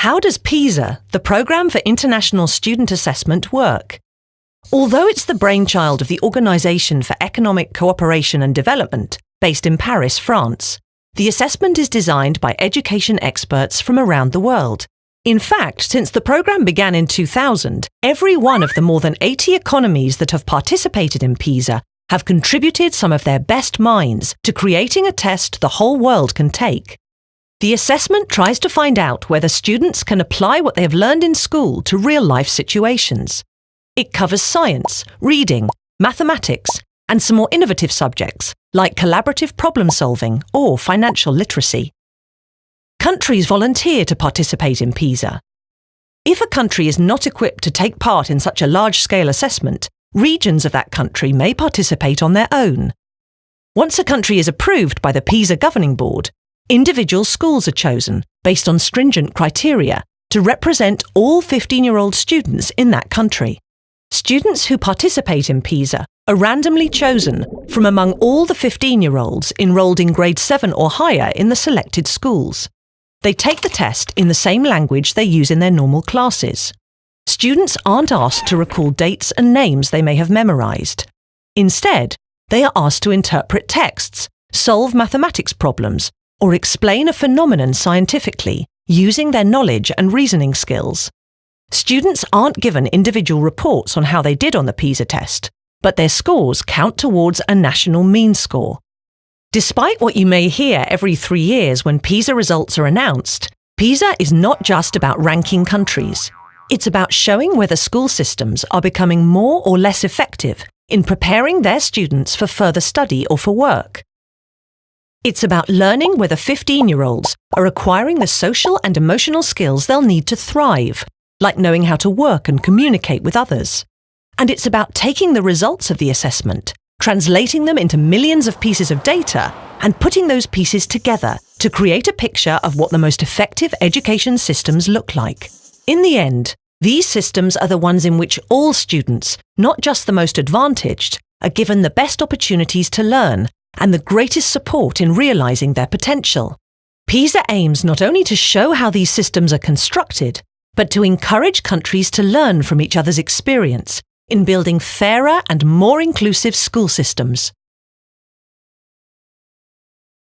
How does PISA, the Programme for International Student Assessment, work? Although it's the brainchild of the Organisation for Economic Cooperation and Development, based in Paris, France, the assessment is designed by education experts from around the world. In fact, since the programme began in 2000, every one of the more than 80 economies that have participated in PISA have contributed some of their best minds to creating a test the whole world can take. The assessment tries to find out whether students can apply what they have learned in school to real-life situations. It covers science, reading, mathematics, and some more innovative subjects like collaborative problem-solving or financial literacy. Countries volunteer to participate in PISA. If a country is not equipped to take part in such a large-scale assessment, regions of that country may participate on their own. Once a country is approved by the PISA Governing Board, individual schools are chosen based on stringent criteria to represent all 15-year-old students in that country. Students who participate in PISA are randomly chosen from among all the 15-year-olds enrolled in grade 7 or higher in the selected schools. They take the test in the same language they use in their normal classes. Students aren't asked to recall dates and names they may have memorized. Instead, they are asked to interpret texts, solve mathematics problems, or explain a phenomenon scientifically using their knowledge and reasoning skills. Students aren't given individual reports on how they did on the PISA test, but their scores count towards a national mean score. Despite what you may hear every 3 years when PISA results are announced, PISA is not just about ranking countries. It's about showing whether school systems are becoming more or less effective in preparing their students for further study or for work. It's about learning whether 15-year-olds are acquiring the social and emotional skills they'll need to thrive, like knowing how to work and communicate with others. And it's about taking the results of the assessment, translating them into millions of pieces of data, and putting those pieces together to create a picture of what the most effective education systems look like. In the end, these systems are the ones in which all students, not just the most advantaged, are given the best opportunities to learn and the greatest support in realizing their potential. PISA aims not only to show how these systems are constructed, but to encourage countries to learn from each other's experience in building fairer and more inclusive school systems.